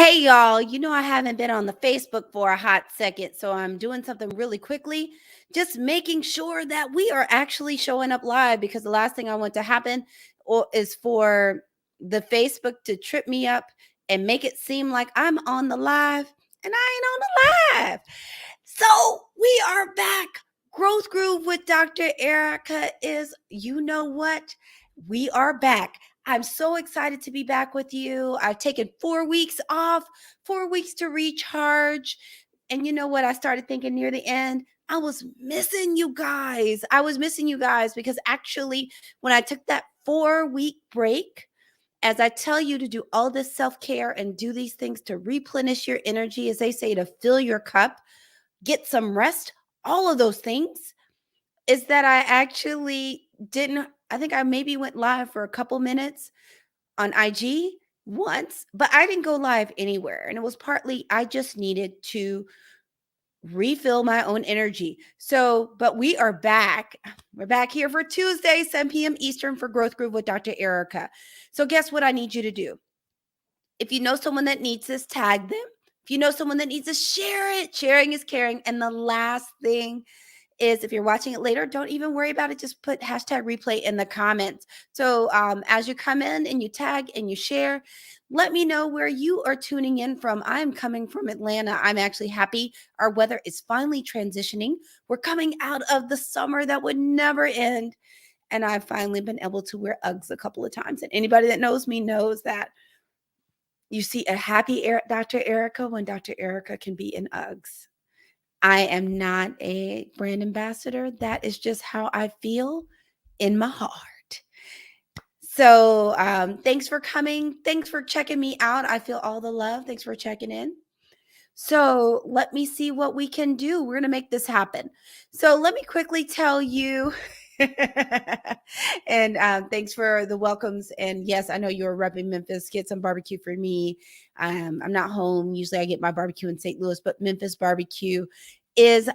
Hey y'all, I haven't been on the Facebook for a hot second, so I'm doing something really quickly, just making sure that we are actually showing up live because the last thing I want to happen is for the Facebook to trip me up and make it seem like I'm on the live and I ain't on the live. So we are back. Growth Groove with Dr. Ericka is, you know what? We are back. I'm so excited to be back with you. I've taken 4 weeks off, 4 weeks to recharge. And you know what? I started thinking near the end, I was missing you guys. I was missing you guys because actually, when I took that 4 week break, as I tell you to do all this self care and do these things to replenish your energy, as they say, to fill your cup, get some rest, all of those things, is that I actually didn't. I think I maybe went live for a couple minutes on IG once, but I didn't go live anywhere. And it was partly I just needed to refill my own energy. So, but we are back. We're back here for Tuesday, 7 p.m. Eastern for Growth Groove with Dr. Ericka. So, guess what I need you to do? If you know someone that needs this, tag them. If you know someone that needs to share it, sharing is caring. And the last thing is, if you're watching it later, don't even worry about it. Just put hashtag replay in the comments. So as you come in and you tag and you share, let me know where you are tuning in from. I'm coming from Atlanta. I'm actually happy. Our weather is finally transitioning. We're coming out of the summer that would never end. And I've finally been able to wear Uggs a couple of times. And anybody that knows me knows that you see a happy Dr. Ericka when Dr. Ericka can be in Uggs. I am not a brand ambassador. That is just how I feel in my heart. So thanks for coming. Thanks for checking me out. I feel all the love. Thanks for checking in. So let me see what we can do. We're going to make this happen. So let me quickly tell you. And thanks for the welcomes. And yes, I know you're repping Memphis. Get some barbecue for me. I'm not home. Usually I get my barbecue in St. Louis, but Memphis barbecue is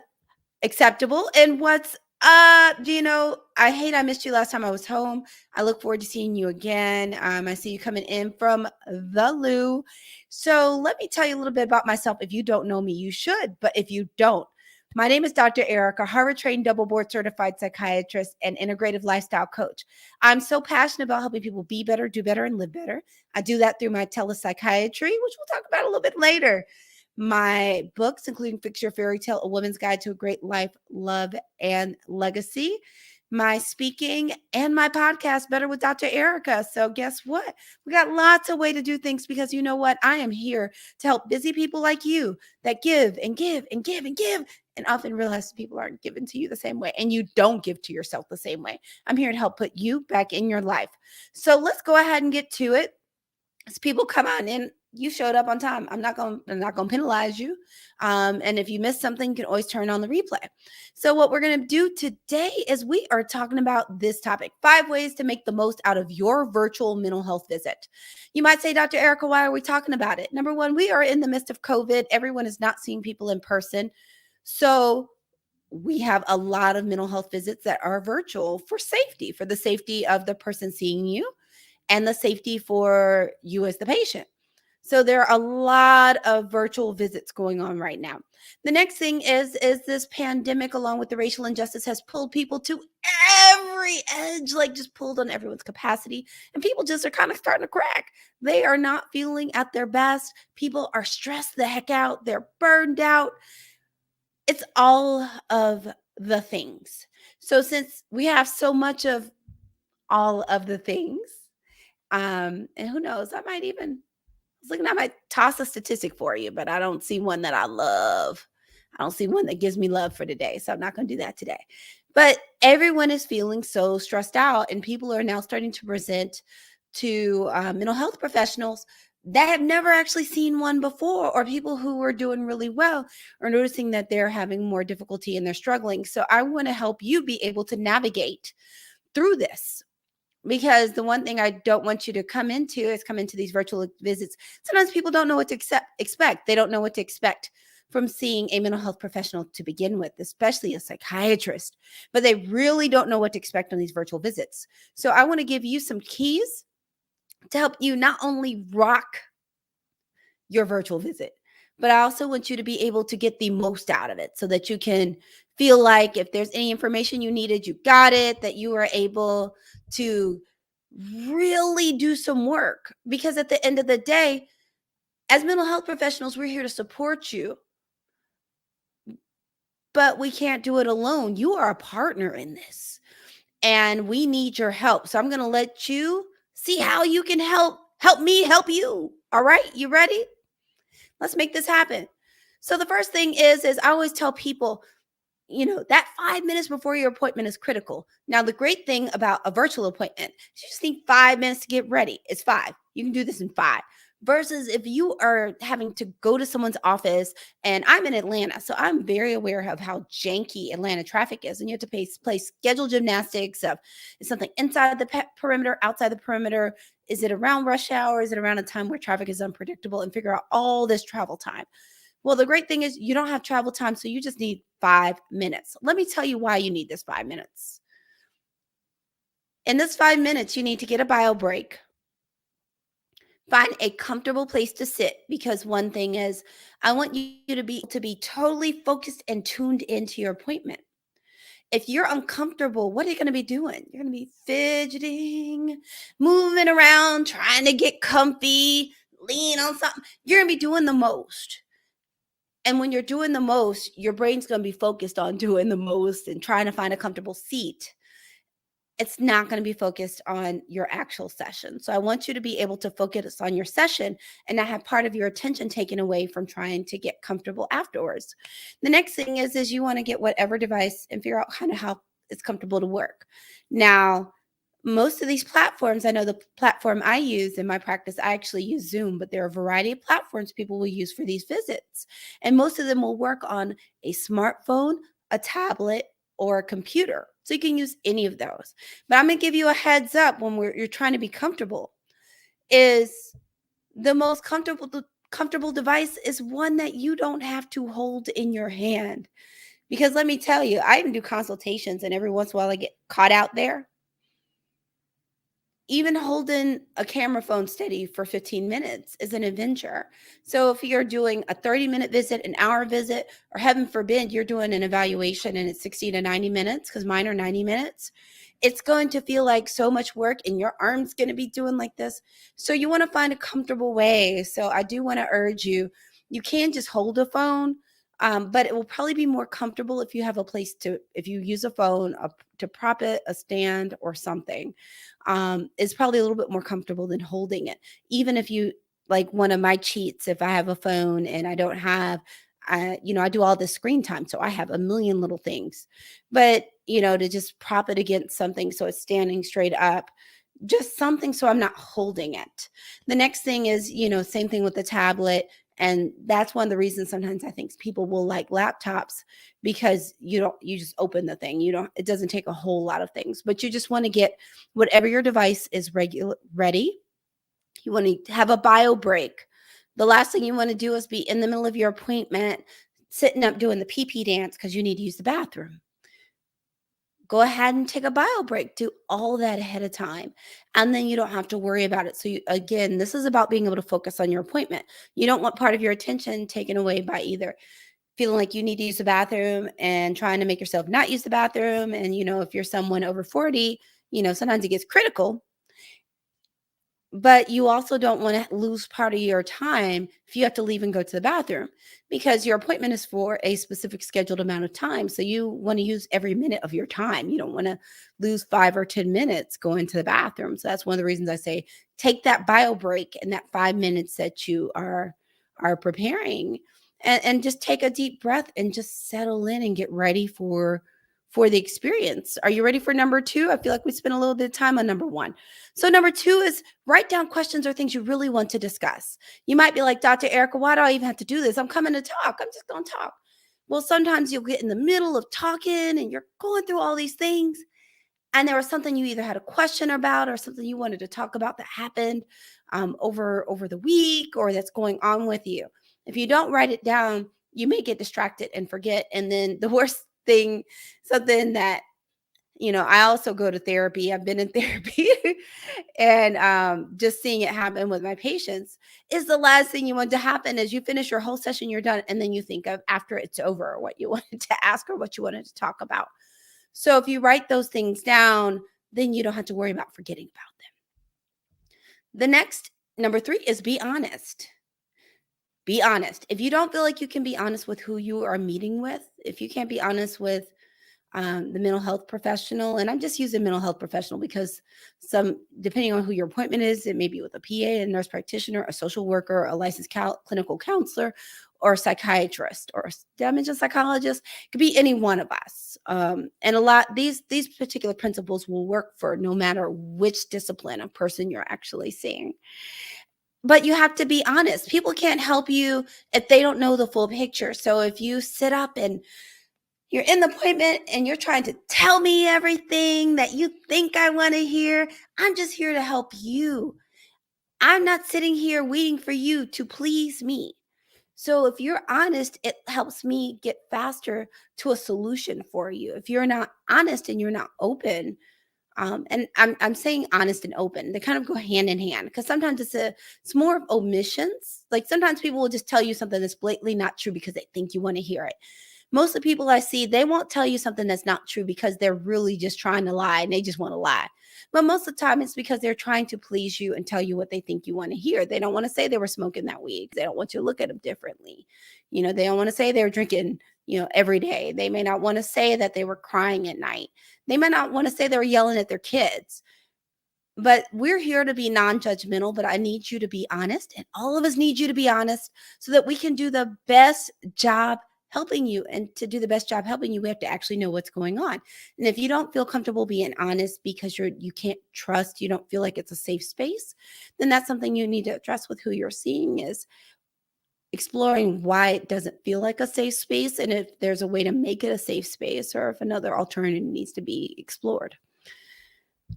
acceptable. And what's up? I missed you last time I was home. I look forward to seeing you again. I see you coming in from the loo. So let me tell you a little bit about myself. If you don't know me, you should. But if you don't, my name is Dr. Ericka, Harvard-trained, double board-certified psychiatrist and integrative lifestyle coach. I'm so passionate about helping people be better, do better, and live better. I do that through my telepsychiatry, which we'll talk about a little bit later. My books, including Fix Your Fairy Tale, A Woman's Guide to a Great Life, Love, and Legacy, my speaking, and my podcast, Better with Dr. Ericka. So guess what? We got lots of way to do things because you know what? I am here to help busy people like you that give and give and give and give and often realize people aren't given to you the same way and you don't give to yourself the same way. I'm here to help put you back in your life. So let's go ahead and get to it. As people come on in, you showed up on time. I'm not going to penalize you. And if you missed something, you can always turn on the replay. So what we're going to do today is we are talking about this topic, 5 ways to make the most out of your virtual mental health visit. You might say, Dr. Ericka, why are we talking about it? Number one, we are in the midst of COVID. Everyone is not seeing people in person. So we have a lot of mental health visits that are virtual for safety, for the safety of the person seeing you and the safety for you as the patient. So there are a lot of virtual visits going on right now. The next thing is this pandemic, along with the racial injustice, has pulled people to every edge, like just pulled on everyone's capacity. And people just are kind of starting to crack. They are not feeling at their best. People are stressed the heck out. They're burned out. It's all of the things. So since we have so much of all of the things, and who knows, I might toss a statistic for you, but I don't see one that I love. I don't see one that gives me love for today. So I'm not going to do that today. But everyone is feeling so stressed out, and people are now starting to present to mental health professionals that have never actually seen one before, or people who are doing really well are noticing that they're having more difficulty and they're struggling. So I want to help you be able to navigate through this. Because the one thing I don't want you to come into these virtual visits. Sometimes people don't know what to expect. They don't know what to expect from seeing a mental health professional to begin with, especially a psychiatrist. But they really don't know what to expect on these virtual visits. So I want to give you some keys to help you not only rock your virtual visit. But I also want you to be able to get the most out of it so that you can feel like if there's any information you needed, you got it, that you were able to really do some work. Because at the end of the day, as mental health professionals, we're here to support you, but we can't do it alone. You are a partner in this, and we need your help. So I'm going to let you see how you can help me help you. All right? You ready? Let's make this happen. So the first thing is I always tell people, that 5 minutes before your appointment is critical. Now, the great thing about a virtual appointment is you just need 5 minutes to get ready. It's 5. You can do this in 5. Versus if you are having to go to someone's office, and I'm in Atlanta, so I'm very aware of how janky Atlanta traffic is. And you have to play scheduled gymnastics of, is something inside the perimeter, outside the perimeter? Is it around rush hour? Is it around a time where traffic is unpredictable? And figure out all this travel time. Well, the great thing is you don't have travel time, so you just need 5 minutes. Let me tell you why you need this 5 minutes. In this 5 minutes, you need to get a bio break. Find a comfortable place to sit, because one thing is I want you to be totally focused and tuned into your appointment. If you're uncomfortable, what are you going to be doing? You're going to be fidgeting, moving around, trying to get comfy, lean on something. You're going to be doing the most. And when you're doing the most, your brain's going to be focused on doing the most and trying to find a comfortable seat. It's not going to be focused on your actual session. So I want you to be able to focus on your session and not have part of your attention taken away from trying to get comfortable afterwards. The next thing is you want to get whatever device and figure out kind of how it's comfortable to work. Now, most of these platforms, I know the platform I use in my practice, I actually use Zoom, but there are a variety of platforms people will use for these visits. And most of them will work on a smartphone, a tablet, or a computer. So you can use any of those. But I'm going to give you a heads up when you're trying to be comfortable, is the most comfortable device is one that you don't have to hold in your hand. Because let me tell you, I even do consultations, and every once in a while I get caught out there. Even holding a camera phone steady for 15 minutes is an adventure. So if you're doing a 30-minute visit, an hour visit, or heaven forbid, you're doing an evaluation and it's 60 to 90 minutes, because mine are 90 minutes, it's going to feel like so much work and your arm's going to be doing like this. So you want to find a comfortable way. So I do want to urge you, you can just hold a phone, but it will probably be more comfortable if you have a place if you use a phone to prop it, a stand or something. Is probably a little bit more comfortable than holding it. Even if you, like one of my cheats, if I have a phone and I don't have, I do all this screen time. So I have a million little things, but to just prop it against something so it's standing straight up, just something so I'm not holding it. The next thing is, same thing with the tablet. And that's one of the reasons sometimes I think people will like laptops, because you just open the thing. It doesn't take a whole lot of things, but you just want to get whatever your device is ready. You want to have a bio break. The last thing you want to do is be in the middle of your appointment, sitting up doing the pee dance because you need to use the bathroom. Go ahead and take a bio break. Do all that ahead of time. And then you don't have to worry about it. So again, this is about being able to focus on your appointment. You don't want part of your attention taken away by either feeling like you need to use the bathroom and trying to make yourself not use the bathroom. And, if you're someone over 40, sometimes it gets critical. But you also don't want to lose part of your time if you have to leave and go to the bathroom, because your appointment is for a specific scheduled amount of time. So you want to use every minute of your time. You don't want to lose 5 or 10 minutes going to the bathroom. So that's one of the reasons I say take that bio break and that 5 minutes that you are preparing, and just take a deep breath and just settle in and get ready for the experience. Are you ready for number 2? I feel like we spent a little bit of time on number 1. So number 2 is write down questions or things you really want to discuss. You might be like, Dr. Ericka, why do I even have to do this? I'm coming to talk. I'm just going to talk. Well, sometimes you'll get in the middle of talking and you're going through all these things, and there was something you either had a question about or something you wanted to talk about that happened over the week or that's going on with you. If you don't write it down, you may get distracted and forget. And then the worst thing, something that I also go to therapy. I've been in therapy and just seeing it happen with my patients is the last thing you want to happen is you finish your whole session, you're done, and then you think of after it's over what you wanted to ask or what you wanted to talk about. So if you write those things down, then you don't have to worry about forgetting about them. The next number 3 is be honest. Be honest. If you don't feel like you can be honest with who you are meeting with, if you can't be honest with the mental health professional, and I'm just using mental health professional because depending on who your appointment is, it may be with a PA, a nurse practitioner, a social worker, a licensed clinical counselor, or a psychiatrist, or a dementia psychologist. It could be any one of us. And a lot these particular principles will work for no matter which discipline of person you're actually seeing. But you have to be honest. People can't help you if they don't know the full picture. So if you sit up and you're in the appointment and you're trying to tell me everything that you think I want to hear, I'm just here to help you. I'm not sitting here waiting for you to please me. So if you're honest, it helps me get faster to a solution for you. If you're not honest and you're not open, and I'm saying honest and open, they kind of go hand in hand because sometimes it's more of omissions. Like sometimes people will just tell you something that's blatantly not true because they think you want to hear it. Most of the people I see, they won't tell you something that's not true because they're really just trying to lie and they just want to lie. But most of the time, it's because they're trying to please you and tell you what they think you want to hear. They don't want to say they were smoking that weed. They don't want you to look at them differently. They don't want to say they were drinking, every day. They may not want to say that they were crying at night. They may not want to say they were yelling at their kids. But we're here to be non-judgmental, but I need you to be honest, and all of us need you to be honest so that we can do the best job helping you. And to do the best job helping you, we have to actually know what's going on. And if you don't feel comfortable being honest because you can't trust, you don't feel like it's a safe space, then that's something you need to address with who you're seeing, is exploring why it doesn't feel like a safe space, and if there's a way to make it a safe space, or if another alternative needs to be explored.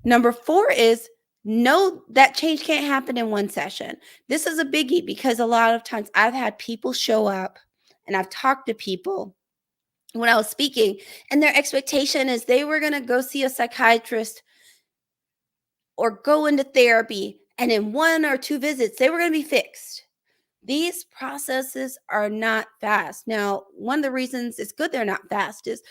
Number 4 is know that change can't happen in one session. This is a biggie because a lot of times I've had people show up and I've talked to people when I was speaking, and their expectation is they were going to go see a psychiatrist or go into therapy, and in 1 or 2 visits, they were going to be fixed. These processes are not fast. Now, one of the reasons it's good they're not fast is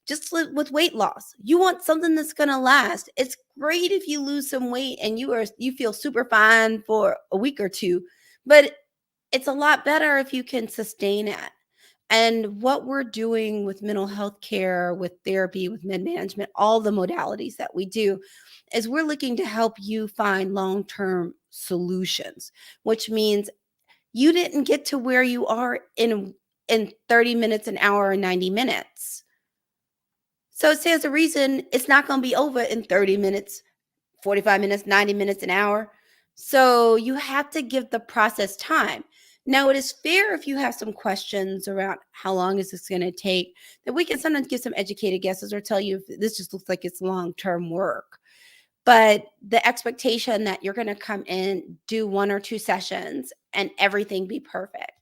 just with weight loss. You want something that's going to last. It's great if you lose some weight and you feel super fine for a week or 2, but it's a lot better if you can sustain it. And what we're doing with mental health care, with therapy, with med management, all the modalities that we do, is we're looking to help you find long-term solutions, which means you didn't get to where you are in 30 minutes, an hour, or 90 minutes. So it stands to reason it's not going to be over in 30 minutes, 45 minutes, 90 minutes, an hour. So you have to give the process time. Now, it is fair if you have some questions around how long is this going to take, that we can sometimes give some educated guesses or tell you if this just looks like it's long-term work. But the expectation that you're going to come in, do 1 or 2 sessions, and everything be perfect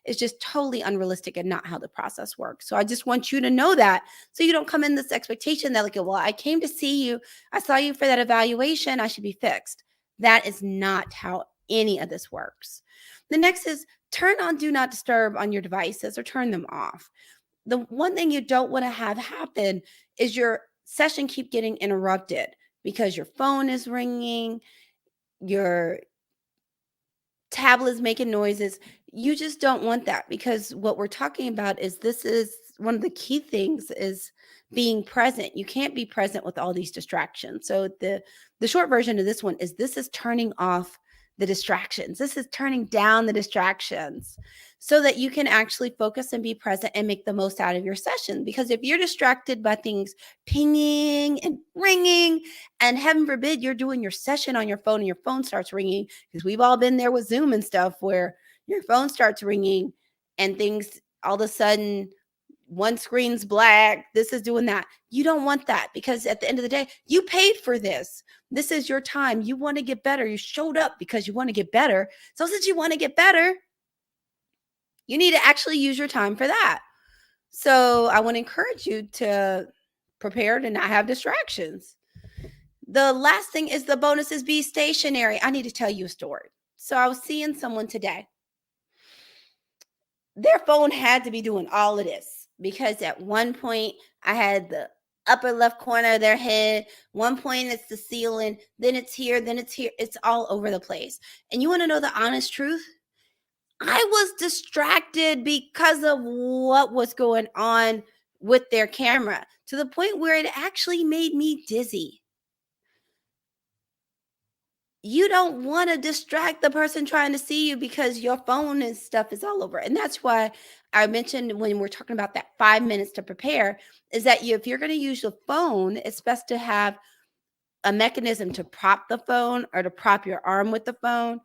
is just totally unrealistic and not how the process works. So I just want you to know that, so you don't come in this expectation that, like, well, I came to see you, I saw you for that evaluation, I should be fixed. That is not how any of this works. The next is turn on do not disturb on your devices or turn them off. The one thing you don't want to have happen is your session keep getting interrupted because your phone is ringing, your tablet is making noises. You just don't want that, because what we're talking about is, this is one of the key things, is being present. You can't be present with all these distractions. So the short version of this one is, this is turning off the distractions. This is turning down the distractions so that you can actually focus and be present and make the most out of your session. Because if you're distracted by things pinging and ringing, and heaven forbid you're doing your session on your phone and your phone starts ringing, because we've all been there with Zoom and stuff where your phone starts ringing and things all of a sudden, one screen's black, this is doing that. You don't want that, because at the end of the day, you paid for this. This is your time. You want to get better. You showed up because you want to get better. So since you want to get better, you need to actually use your time for that. So I want to encourage you to prepared and not have distractions. The last thing is the bonus is be stationary. I need to tell you a story. So I was seeing someone today. Their phone had to be doing all of this because at one point I had the upper left corner of their head. One point it's the ceiling, then it's here, then it's here. It's all over the place. And you want to know the honest truth? I was distracted because of what was going on with their camera to the point where it actually made me dizzy. You don't want to distract the person trying to see you because your phone and stuff is all over. And that's why I mentioned when we're talking about that 5 minutes to prepare is that if you're going to use your phone, it's best to have a mechanism to prop the phone or to prop your arm with the phone.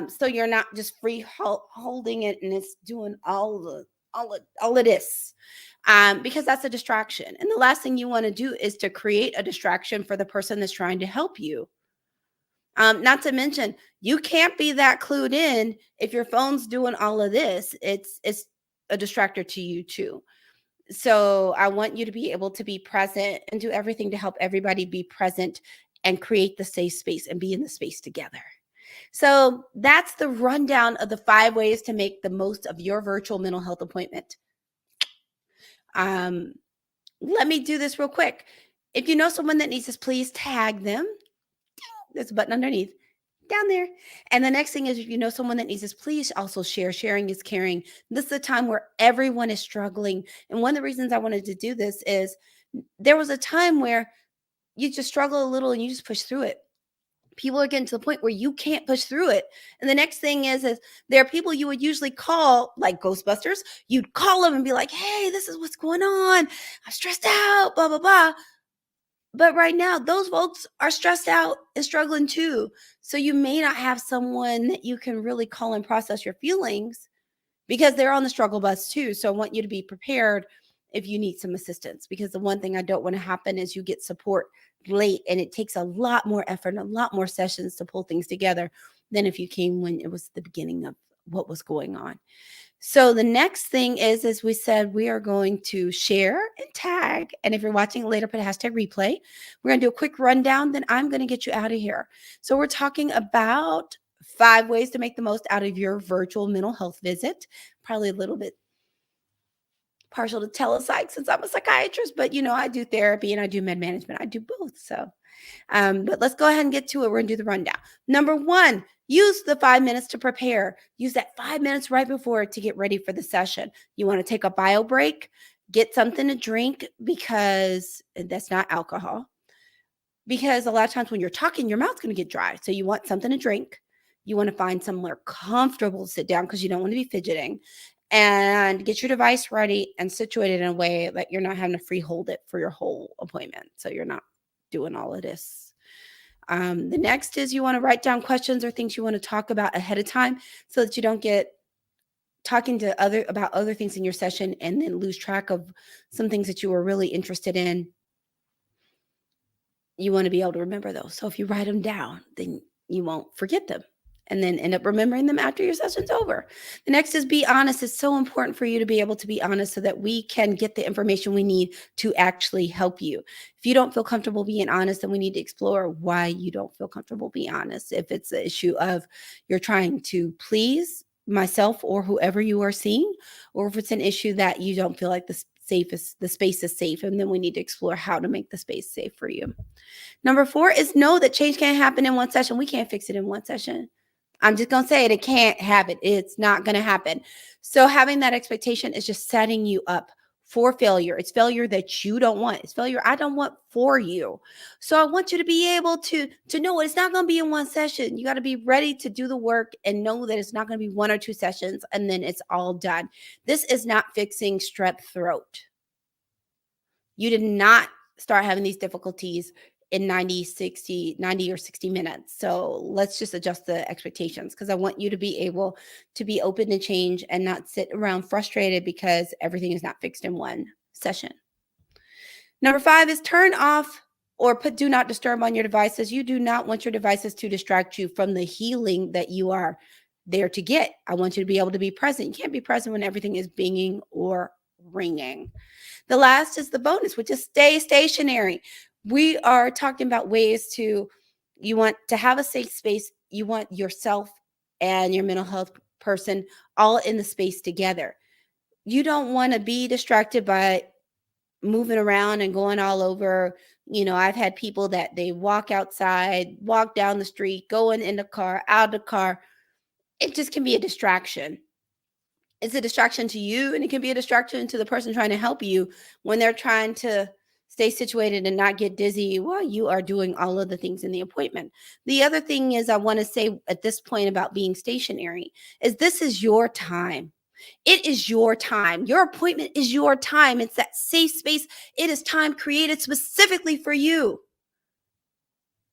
So you're not just free holding it and it's doing all of this. Because that's a distraction. And the last thing you want to do is to create a distraction for the person that's trying to help you. Not to mention, you can't be that clued in if your phone's doing all of this. It's a distractor to you too. So I want you to be able to be present and do everything to help everybody be present and create the safe space and be in the space together. So that's the rundown of the 5 ways to make the most of your virtual mental health appointment. Let me do this real quick. If you know someone that needs this, please tag them. There's a button underneath down there. And the next thing is, if you know someone that needs this, please also share. Sharing is caring. This is a time where everyone is struggling. And one of the reasons I wanted to do this is there was a time where you just struggle a little and you just push through it. People are getting to the point where you can't push through it. And the next thing is there are people you would usually call, like Ghostbusters. You'd call them and be like, hey, this is what's going on. I'm stressed out, blah, blah, blah. But right now, those folks are stressed out and struggling too. So you may not have someone that you can really call and process your feelings because they're on the struggle bus too. So I want you to be prepared if you need some assistance, because the one thing I don't want to happen is you get support late and it takes a lot more effort and a lot more sessions to pull things together than if you came when it was the beginning of what was going on. So the next thing is, as we said, we are going to share and tag. And if you're watching it later, put a hashtag replay. We're going to do a quick rundown. Then I'm going to get you out of here. So we're talking about 5 ways to make the most out of your virtual mental health visit. Probably a little bit partial to telepsych since I'm a psychiatrist, but I do therapy and I do med management. I do both. So, but let's go ahead and get to it. We're going to do the rundown. Number 1, use the 5 minutes to prepare. Use that 5 minutes right before to get ready for the session. You want to take a bio break, get something to drink because that's not alcohol. Because a lot of times when you're talking, your mouth's going to get dry. So you want something to drink. You want to find somewhere comfortable to sit down because you don't want to be fidgeting. And get your device ready and situated in a way that you're not having to free hold it for your whole appointment. So you're not doing all of this. The next is you want to write down questions or things you want to talk about ahead of time so that you don't get talking to about other things in your session and then lose track of some things that you were really interested in. You want to be able to remember those. So if you write them down, then you won't forget them and then end up remembering them after your session's over. The next is be honest. It's so important for you to be able to be honest so that we can get the information we need to actually help you. If you don't feel comfortable being honest, then we need to explore why you don't feel comfortable being honest. If it's an issue of you're trying to please myself or whoever you are seeing, or if it's an issue that you don't feel like the space is safe, and then we need to explore how to make the space safe for you. Number 4 is know that change can't happen in one session. We can't fix it in one session. I'm just going to say it. It can't happen. It's not going to happen. So having that expectation is just setting you up for failure. It's failure that you don't want. It's failure I don't want for you. So I want you to be able to know it's not going to be in one session. You got to be ready to do the work and know that it's not going to be 1 or 2 sessions and then it's all done. This is not fixing strep throat. You did not start having these difficulties in 90 or 60 minutes. So let's just adjust the expectations because I want you to be able to be open to change and not sit around frustrated because everything is not fixed in one session. Number 5 is turn off or put do not disturb on your devices. You do not want your devices to distract you from the healing that you are there to get. I want you to be able to be present. You can't be present when everything is binging or ringing. The last is the bonus, which is stay stationary. We are talking about ways to, you want to have a safe space. You want yourself and your mental health person all in the space together. You don't want to be distracted by moving around and going all over. I've had people that they walk outside, walk down the street, going in the car, out of the car. It just can be a distraction. It's a distraction to you, and it can be a distraction to the person trying to help you when they're trying to stay situated and not get dizzy while you are doing all of the things in the appointment. The other thing is, I want to say at this point about being stationary is this is your time. It is your time. Your appointment is your time. It's that safe space. It is time created specifically for you.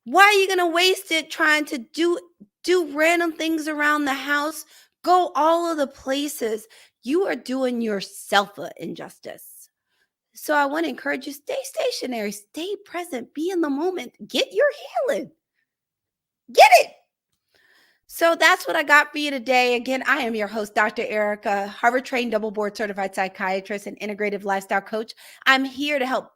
Why are you going to waste it trying to do random things around the house? Go all of the places. You are doing yourself an injustice. So I want to encourage you, stay stationary, stay present, be in the moment, get your healing. Get it. So that's what I got for you today. Again, I am your host, Dr. Ericka, Harvard-trained, double board certified psychiatrist and integrative lifestyle coach. I'm here to help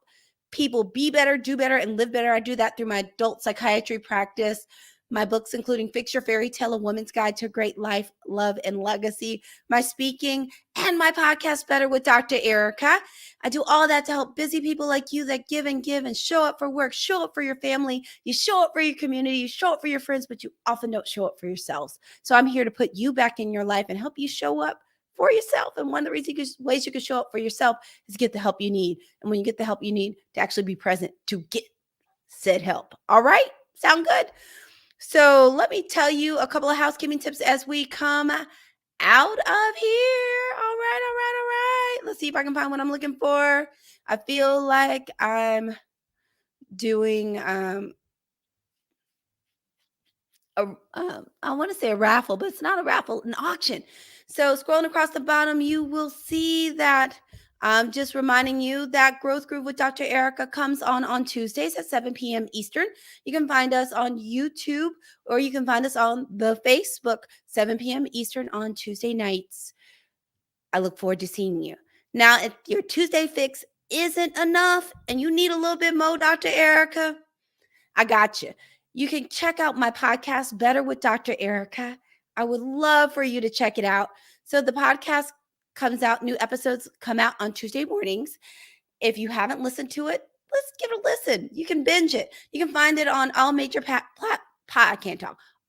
people be better, do better, and live better. I do that through my adult psychiatry practice. My books, including Fix Your Fairy Tale, A Woman's Guide to a Great Life, Love, and Legacy, my speaking, and my podcast, Better with Dr. Ericka. I do all that to help busy people like you that give and show up for work, show up for your family, you show up for your community, you show up for your friends, but you often don't show up for yourselves. So I'm here to put you back in your life and help you show up for yourself. And one of the ways you can show up for yourself is get the help you need. And when you get the help you need, to actually be present to get said help. All right? Sound good? So let me tell you a couple of housekeeping tips as we come out of here. All right. Let's see if I can find what I'm looking for. I feel like I'm doing I want to say a raffle, but it's not a raffle, an auction. So scrolling across the bottom, you will see that I'm just reminding you that Growth Groove with Dr. Ericka comes on Tuesdays at 7 p.m. Eastern. You can find us on YouTube, or you can find us on the Facebook, 7 p.m. Eastern on Tuesday nights. I look forward to seeing you. Now, if your Tuesday fix isn't enough and you need a little bit more, Dr. Ericka, I got you. You can check out my podcast, Better with Dr. Ericka. I would love for you to check it out. So the podcast comes out, new episodes come out on Tuesday mornings. If you haven't listened to it, let's give it a listen. You can binge it. You can find it on all major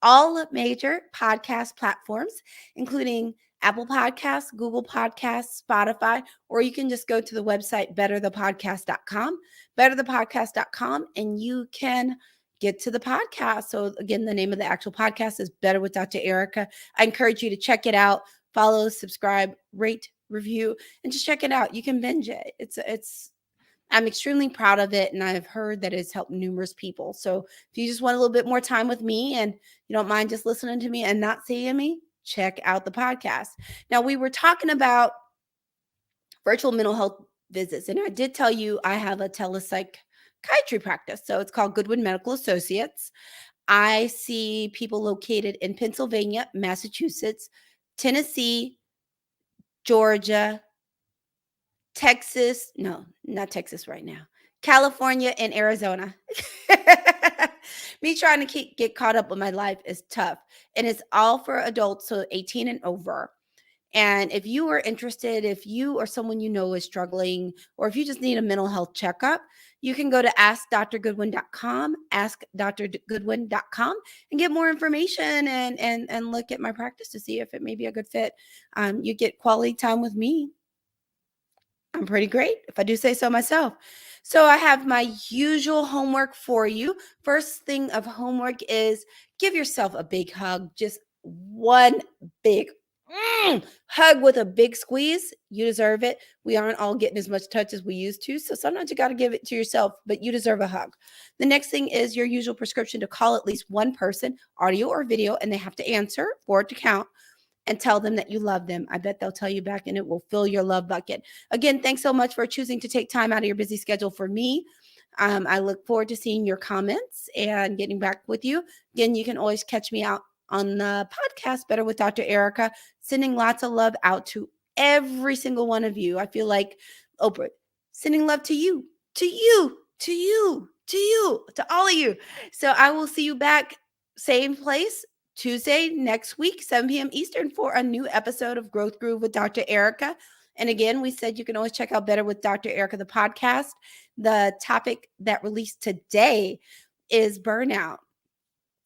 all major podcast platforms, including Apple Podcasts, Google Podcasts, Spotify, or you can just go to the website betterthepodcast.com, betterthepodcast.com, and you can get to the podcast. So again, the name of the actual podcast is Better with Dr. Ericka. I encourage you to check it out, follow, subscribe, rate, review, and just check it out. You can binge it. I'm extremely proud of it, and I've heard that it's helped numerous people. So if you just want a little bit more time with me and you don't mind just listening to me and not seeing me, check out the podcast. Now, we were talking about virtual mental health visits, and I did tell you I have a telepsychiatry practice. So it's called Goodwin Medical Associates. I see people located in Pennsylvania, Massachusetts, Tennessee, Georgia, Texas, no, not Texas right now, California, and Arizona. Me trying to get caught up with my life is tough. And it's all for adults, so 18 and over. And if you are interested, if you or someone you know is struggling, or if you just need a mental health checkup, you can go to askdrgoodwin.com, askdrgoodwin.com, and get more information and look at my practice to see if it may be a good fit. You get quality time with me. I'm pretty great, if I do say so myself. So I have my usual homework for you. First thing of homework is give yourself a big hug, just one big hug with a big squeeze. You deserve it. We aren't all getting as much touch as we used to. So sometimes you got to give it to yourself, but you deserve a hug. The next thing is your usual prescription to call at least one person, audio or video, and they have to answer for it to count. And tell them that you love them. I bet they'll tell you back, and it will fill your love bucket. Again, thanks so much for choosing to take time out of your busy schedule for me. I look forward to seeing your comments and getting back with you. Again, you can always catch me out on the podcast, Better with Dr. Ericka, sending lots of love out to every single one of you. I feel like Oprah, sending love to you, to you, to you, to you, to all of you. So I will see you back, same place, Tuesday next week, 7 p.m. Eastern, for a new episode of Growth Groove with Dr. Ericka. And again, we said you can always check out Better with Dr. Ericka, the podcast. The topic that released today is burnout.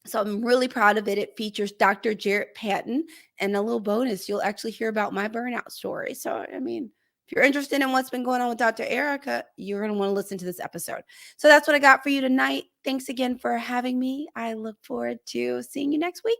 So I'm really proud of it. It features Dr. Jarrett Patton, and a little bonus, you'll actually hear about my burnout story. So, I mean, if you're interested in what's been going on with Dr. Ericka, you're going to want to listen to this episode. So that's what I got for you tonight. Thanks again for having me. I look forward to seeing you next week.